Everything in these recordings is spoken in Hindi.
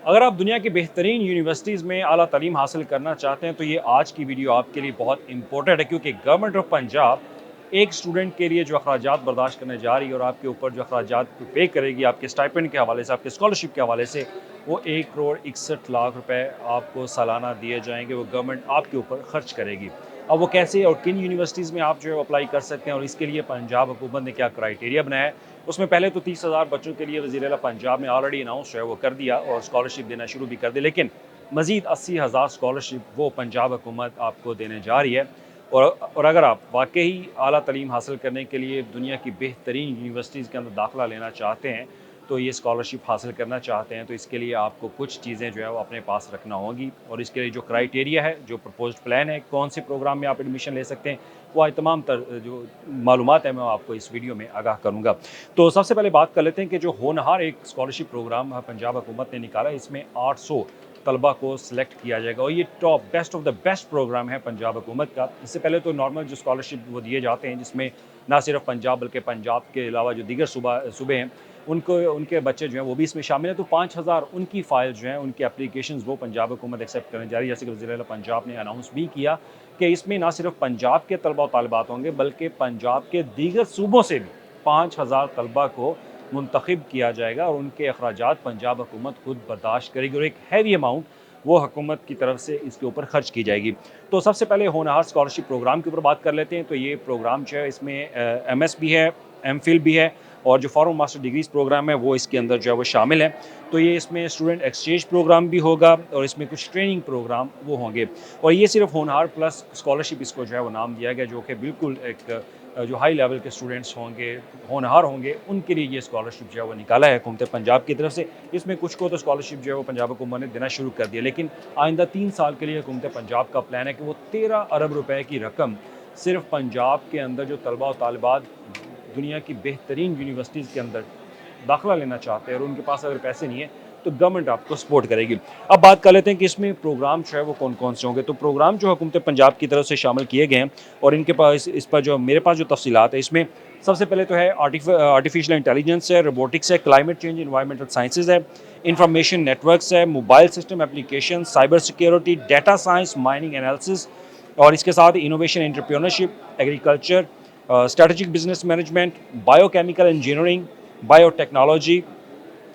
अगर आप दुनिया की बेहतरीन यूनिवर्सिटीज़ में आला तालीम हासिल करना चाहते हैं तो ये आज की वीडियो आपके लिए बहुत इंपॉर्टेंट है, क्योंकि गवर्नमेंट ऑफ पंजाब एक स्टूडेंट के लिए जो अखराजात बर्दाश्त करने जा रही है और आपके ऊपर जो अखराजात पे करेगी आपके स्टाइपेंड के हवाले से, आपके स्कॉलरशिप के हवाले से, वो 1 करोड़ 61 लाख रुपए आपको सालाना दिए जाएंगे। वो गवर्नमेंट आपके ऊपर खर्च करेगी। अब वो कैसे और किन यूनिवर्सिटीज़ में आप जो है अप्लाई कर सकते हैं और इसके लिए पंजाब हुकूमत ने क्या क्राइटेरिया बनाया है, उसमें पहले तो 30,000 बच्चों के लिए वज़ीर आला पंजाब ने ऑलरेडी अनाउंस जो है वो कर दिया और स्कॉलरशिप देना शुरू भी कर दी, लेकिन मज़ीद 80,000 स्कॉलरशिप वो पंजाब हुकूमत आपको देने जा रही है। और अगर आप वाकई आला तालीम हासिल करने के लिए दुनिया की बेहतरीन यूनिवर्सिटीज़ के अंदर दाखिला लेना चाहते हैं, तो ये स्कॉलरशिप हासिल करना चाहते हैं, तो इसके लिए आपको कुछ चीज़ें जो है वो अपने पास रखना होंगी। और इसके लिए जो क्राइटेरिया है, जो प्रपोज्ड प्लान है, कौन से प्रोग्राम में आप एडमिशन ले सकते हैं, वो आज तमाम जो मालूमात है मैं आपको इस वीडियो में आगाह करूँगा। तो सबसे पहले बात कर लेते हैं कि जो होनहार एक स्कॉलरशिप प्रोग्राम पंजाब हुकूमत ने निकाला है, इसमें 800 तलबा को सिलेक्ट किया जाएगा और ये top best of the best program है पंजाब हुकूमत का। इससे पहले तो नॉर्मल जो स्कॉलरशिप वो दिए जाते हैं, जिसमें ना सिर्फ पंजाब बल्कि पंजाब के अलावा जो दीगर सूबे हैं उनको उनके बच्चे जो हैं वो भी इसमें शामिल हैं। तो 5,000 उनकी फ़ाइल जो हैं, उनकी एप्लीकेशंस वो पंजाब हुकूमत एक्सेप्ट करने जा रही है। जैसे कि वज़ीर आला पंजाब ने अनाउंस भी किया कि इसमें ना सिर्फ पंजाब के तलबा और तालिबात होंगे, बल्कि पंजाब के दीगर सूबों से भी 5,000 तलबा को मुंतखब किया जाएगा और उनके अखराजात पंजाब हुकूमत खुद बर्दाश्त करेगी और एक हैवी अमाउंट वो हुकूमत की तरफ से इसके ऊपर खर्च की जाएगी। तो सबसे पहले होनहार स्कॉलरशिप प्रोग्राम के ऊपर बात कर लेते हैं। तो ये प्रोग्राम जो है, इसमें एमएस भी है, एमफिल भी है और जो फॉरेन मास्टर डिग्रीज प्रोग्राम है वो इसके अंदर जो है वो शामिल है। तो ये इसमें स्टूडेंट एक्सचेंज प्रोग्राम भी होगा और इसमें कुछ ट्रेनिंग प्रोग्राम वो होंगे। और ये सिर्फ होनहार प्लस स्कॉलरशिप इसको जो है वो नाम दिया गया, जो कि बिल्कुल एक जो हाई लेवल के स्टूडेंट्स होंगे, होनहार होंगे, उनके लिए ये स्कॉलरशिप जो है वो निकाला है हुकूमत पंजाब की तरफ से। इसमें कुछ को तो स्कॉलरशिप जो है वो पंजाब हुकूमत ने देना शुरू कर दिया, लेकिन आइंदा 3 साल के लिए हुकूमत पंजाब का प्लान है कि वो 13 अरब रुपए की रकम सिर्फ पंजाब के अंदर जो तलबा और तालिबात दुनिया की बेहतरीन यूनिवर्सिटीज़ के अंदर दाखिला लेना चाहते हैं और उनके पास अगर पैसे नहीं है, तो गवर्नमेंट आपको सपोर्ट करेगी। अब बात कर लेते हैं कि इसमें प्रोग्राम जो है वो कौन कौन से होंगे। तो प्रोग्राम जो हुकूमत पंजाब की तरफ से शामिल किए गए हैं और इनके पास इस पर जो मेरे पास जो तफसीलात है, इसमें सबसे पहले तो है आर्टिफिशियल इंटेलिजेंस है, रोबोटिक्स है, क्लाइमेट चेंज इन्वायरमेंटल साइंसेज है, इंफॉर्मेशन नेटवर्क्स है, mobile system application, cyber security, data science, mining analysis और इसके साथ innovation entrepreneurship, agriculture, strategic business management, biochemical engineering, biotechnology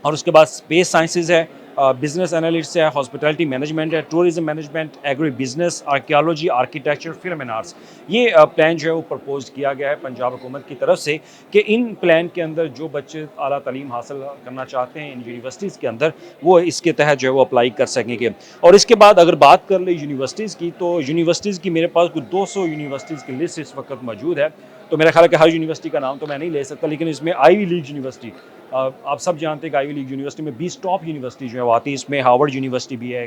और उसके बाद स्पेस साइंसेज है, बिजनेस एनालिस्ट है, हॉस्पिटैलिटी मैनेजमेंट है, tourism management, agri business, archaeology, architecture, film and arts. ये प्लान जो है वो प्रपोज किया गया है पंजाब हुकूमत की तरफ से कि इन प्लान के अंदर जो बच्चे आला तालीम हासिल करना चाहते हैं इन यूनिवर्सिटीज़ के अंदर, वो इसके तहत जो है वो अप्लाई कर सकेंगे। और इसके बाद अगर बात कर ले यूनिवर्सिटीज़ की, तो यूनिवर्सिटीज़ की मेरे पास कुछ 200 यूनिवर्सिटीज़ की लिस्ट इस वक्त मौजूद है। तो मेरा ख्याल है कि हर यूनिवर्सिटी का नाम तो मैं नहीं ले सकता, लेकिन इसमें आईवी लीग यूनिवर्सिटी, आप सब जानते हैं कि आईवी लीग यूनिवर्सिटी में 20 टॉप यूनिवर्सिटी जो है वो आती है। इसमें हार्वर्ड यूनिवर्सिटी भी है,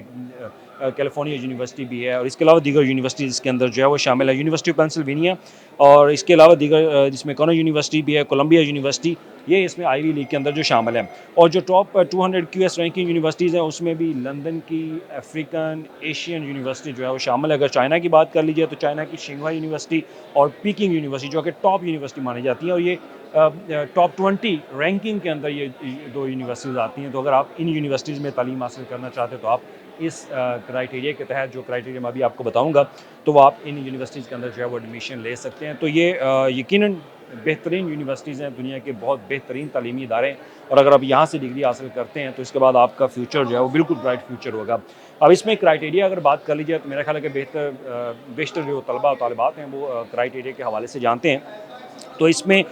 कैलिफोर्निया यूनिवर्सिटी भी है और इसके अलावा दीगर यूनिवर्सिटीज़ इसके अंदर जो है वो शामिल है, यूनिवर्सिटी ऑफ पेंसिल्वेनिया और इसके अलावा दीगर जिसमें कॉर्नेल यूनिवर्सिटी भी है, कोलंबिया यूनिवर्सिटी, ये इसमें आईवी लीग के अंदर जो शामिल है। और जो टॉप 200 क्यूएस रैंकिंग यूनिवर्सिटीज़ हैं, उसमें भी लंदन की, अफ्रीकन, एशियन यूनिवर्सिटी जो है वो शामिल है। अगर चाइना की बात कर लीजिए तो चाइना की शिंघाई यूनिवर्सिटी और पीकिंग यूनिवर्सिटी जो कि टॉप यूनिवर्सिटी मानी जाती है और ये टॉप 20 रैंकिंग के अंदर ये दो यूनिवर्सिटीज़ आती हैं। तो अगर आप इन यूनिवर्सिटीज़ में तालीम हासिल करना चाहते हैं तो आप इस क्राइटेरिया के तहत, जो क्राइटेरिया मैं अभी आपको बताऊंगा, तो वो आप इन यूनिवर्सिटीज़ के अंदर जो है वो एडमिशन ले सकते हैं। तो ये यकीनन बेहतरीन यूनिवर्सिटीज़ हैं, दुनिया के बहुत बेहतरीन तालीमी इदारे हैं और अगर आप यहाँ से डिग्री हासिल करते हैं तो इसके बाद आपका फ्यूचर जो है वो बिल्कुल ब्राइट फ्यूचर होगा। अब इसमें क्राइटेरिया अगर बात कर लीजिए तो मेरा ख्याल है कि बेशतर जो तलबा और तालिबात हैं वो क्राइटेरिया के हवाले से जानते हैं। तो इसमें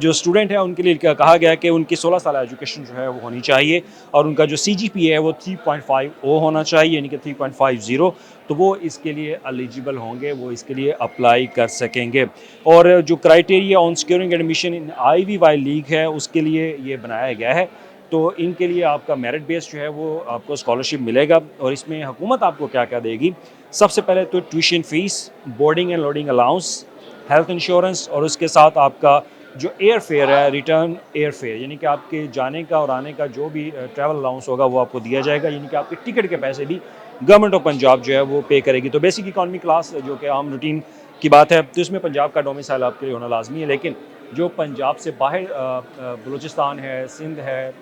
जो स्टूडेंट है उनके लिए कहा गया है कि उनकी 16 साल एजुकेशन जो है वो होनी चाहिए और उनका जो सीजीपीए है वो 3.50 होना चाहिए, यानी कि 3.50, तो वो इसके लिए एलिजिबल होंगे, वो इसके लिए अप्लाई कर सकेंगे। और जो criteria on securing admission in Ivy league है उसके लिए ये बनाया गया है। तो इनके लिए आपका मेरिट बेस जो है वो आपको स्कॉलरशिप मिलेगा और इसमें हुकूमत आपको क्या क्या देगी। सबसे पहले तो tuition fees, boarding and loading allowance, health insurance और उसके साथ आपका जो एयर फेयर है, रिटर्न एयर फेयर, यानी कि आपके जाने का और आने का जो भी ट्रैवल अलाउंस होगा वो आपको दिया जाएगा, यानी कि आपके टिकट के पैसे भी गवर्नमेंट ऑफ पंजाब जो है वो पे करेगी। तो बेसिक इकॉनमी क्लास जो कि आम रूटीन की बात है, तो इसमें पंजाब का डोमिसाइल आपके लिए होना लाजमी है, लेकिन जो पंजाब से बाहर बलूचिस्तान है, सिंध है,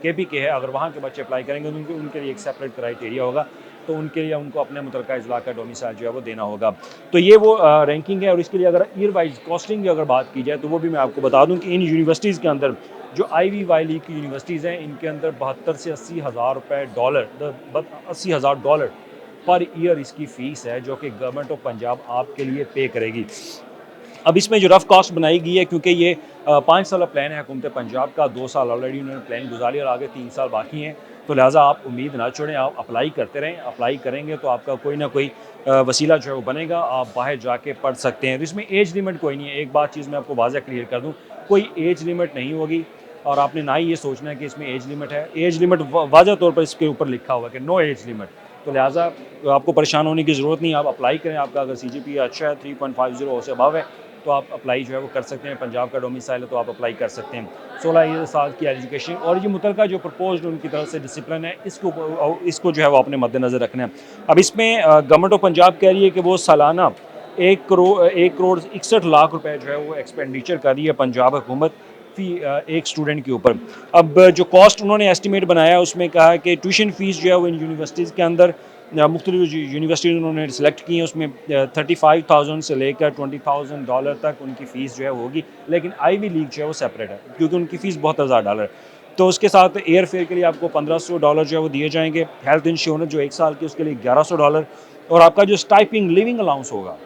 KP के है, अगर वहाँ के बच्चे अप्लाई करेंगे तो उनके लिए एक सेपरेट क्राइटेरिया होगा, तो उनके लिए उनको अपने मुतल्लिका अज़ला का डोमिसाइल जो है वो देना होगा। तो ये वो रैंकिंग है, और इसके लिए अगर ईयर वाइज कॉस्टिंग की अगर बात की जाए तो वो भी मैं आपको बता दूँ कि इन यूनिवर्सिटीज़ के अंदर जो IVY लीग की यूनिवर्सिटीज़ हैं, इनके अंदर 72 से 80 हज़ार रुपये डॉलर, 80,000 डॉलर पर ईयर इसकी फ़ीस है, जो कि गवर्नमेंट ऑफ पंजाब आपके लिए पे करेगी। अब इसमें जो रफ़ कॉस्ट बनाई गई है, क्योंकि ये 5 साल प्लान है हुकूमत पंजाब का, 2 साल ऑलरेडी उन्होंने प्लान गुजारी और आगे 3 साल बाकी हैं, तो लिहाजा आप उम्मीद ना छोड़ें, आप अप्लाई करते रहें। अप्लाई करेंगे तो आपका कोई ना कोई वसीला जो है वो बनेगा, आप बाहर जाके पढ़ सकते हैं। तो इसमें एज लिमिट कोई नहीं है, एक बात चीज़ मैं आपको वाज़ह क्लियर कर दूँ, कोई एज लिमिट नहीं होगी, और आपने ना ही ये सोचना है कि इसमें एज लिमिट है। एज लिमिट वाज़ह तौर पर इसके ऊपर लिखा हुआ है कि नो एज लिमिट, तो लिहाजा आपको परेशान होने की ज़रूरत नहीं है, आप अप्लाई करें। आपका अगर CGPA अच्छा है, 3.50 से अबव है, तो आप अप्लाई जो है वो कर सकते हैं। पंजाब का डोमिसाइल है तो आप अप्लाई कर सकते हैं। 16 साल की एजुकेशन, और ये मुतलका जो प्रपोज्ड उनकी तरफ से डिसिप्लिन है, इसको जो है वो अपने मद्देनज़र रखना है। अब इसमें गवर्नमेंट ऑफ पंजाब कह रही है कि वो सालाना 1 करोड़ 61 लाख रुपए जो है वो एक्सपेंडिचर कर रही है पंजाब हुकूमत एक स्टूडेंट के ऊपर। अब जो कॉस्ट उन्होंने एस्टिमेट बनाया है, उसमें कहा है कि ट्यूशन फ़ीस जो है वो इन यूनिवर्सिटीज़ के अंदर मुख्तलिफ यूनिवर्सिटीज़ उन्होंने सेलेक्ट की हैं, उसमें 35,000 से लेकर $20,000 तक उनकी फ़ीस जो है वो होगी। लेकिन IB लीग जो है वो सेपरेट है, क्योंकि उनकी फ़ीस बहुत हज़ार डॉलर। तो उसके साथ एयर फेयर के लिए आपको $1,500 जो है वो दिए जाएंगे। हेल्थ इंश्योरेंस जो 1 साल की, उसके लिए $1,100, और आपका जो स्टाइपिंग लिविंग अलाउंस होगा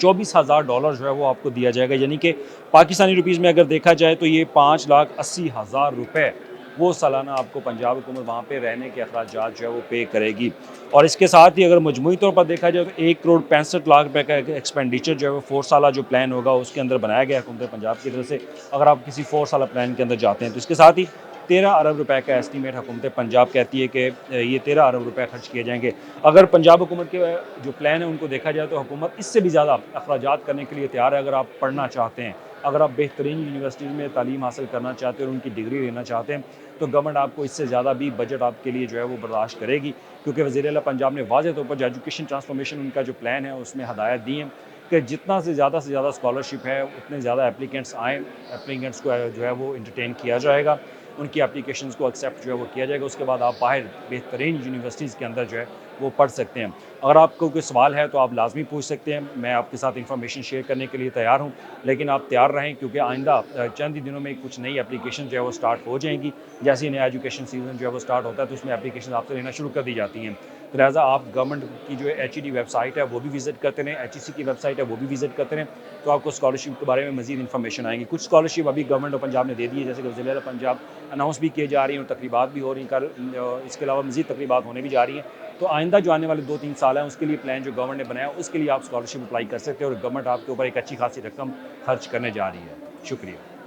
$24,000 जो है वो आपको दिया जाएगा। यानी कि पाकिस्तानी रुपीज़ में अगर देखा जाए तो ये 5,80,000 रुपये वो सालाना आपको पंजाब हुकूमत वहाँ पे रहने के अखराजात जो है वो पे करेगी। और इसके साथ ही अगर मजमूई तौर पर देखा जाए तो 1,65 करोड़ रुपये का एक्सपेंडिचर जो है वो 4 साला जो प्लान होगा उसके अंदर बनाया गया हुकूमत पंजाब की तरफ से, अगर आप किसी 4 साला प्लान के अंदर जाते हैं तो। इसके साथ ही 13 अरब रुपए का एस्टीमेट हुकूमत पंजाब कहती है कि ये 13 अरब रुपए खर्च किए जाएंगे। अगर पंजाब हुकूमत के जो प्लान है उनको देखा जाए तो हुकूमत इससे भी ज़्यादा अखराजात करने के लिए तैयार है। अगर आप पढ़ना चाहते हैं, अगर आप बेहतरीन यूनिवर्सिटीज़ में तालीम हासिल करना चाहते हैं और उनकी डिग्री लेना चाहते हैं, तो गवर्नमेंट आपको इससे ज़्यादा भी बजट आपके लिए जो है वो बर्दाश्त करेगी, क्योंकि वज़ीर आला पंजाब ने वाज़ेह तौर पर जो एजुकेशन ट्रांसफॉर्मेशन उनका जो प्लान है उसमें हदायत दी हैं कि जितना से ज़्यादा स्कॉलरशिप है उतने ज़्यादा एप्लीकेंट्स आएँ, एप्लीकेंट्स को जो है वो इंटरटेन किया जाएगा, उनकी एप्लीकेशंस को एक्सेप्ट जो है वो किया जाएगा। उसके बाद आप बाहर बेहतरीन यूनिवर्सिटीज़ के अंदर जो है वो पढ़ सकते हैं। अगर आपको कोई सवाल है तो आप लाजमी पूछ सकते हैं, मैं आपके साथ इंफॉर्मेशन शेयर करने के लिए तैयार हूँ। लेकिन आप तैयार रहें, क्योंकि आइंदा चंद ही दिनों में कुछ नई एप्लीकेशन जो है वो स्टार्ट हो जाएंगी। जैसे ही नया एजुकेशन सीजन जो है वो स्टार्ट होता है तो उसमें एप्लीकेशन आपसे लेना शुरू कर दी जाती हैं। तो लिहाजा आप गवर्नमेंट की जो HED वेबसाइट है वो भी विज़िट करते रहें, HEC की वेबसाइट है वो भी विज़िट करते रहें, तो आपको स्कॉलरशिप के बारे में मज़ीद इन्फॉर्मेशन आएंगी। कुछ स्कॉलरशिप अभी गवर्नमेंट ऑफ पंजाब ने दे दी है, जैसे कि वज़ीर आला पंजाब अनाउंस भी किए जा रही हैं और तकरीबात भी हो रही हैं कल। इसके अलावा मज़ीद तकरीबात होने भी जा रही हैं। तो आइंदा जो आने वाले 2-3 साल हैं उसके लिए प्लान जो गवर्नमेंट ने बनाया उसके लिए आप स्कॉलरशिप अप्लाई कर सकते हैं, और गवर्नमेंट आपके ऊपर एक अच्छी खासी रकम खर्च करने जा रही है। शुक्रिया।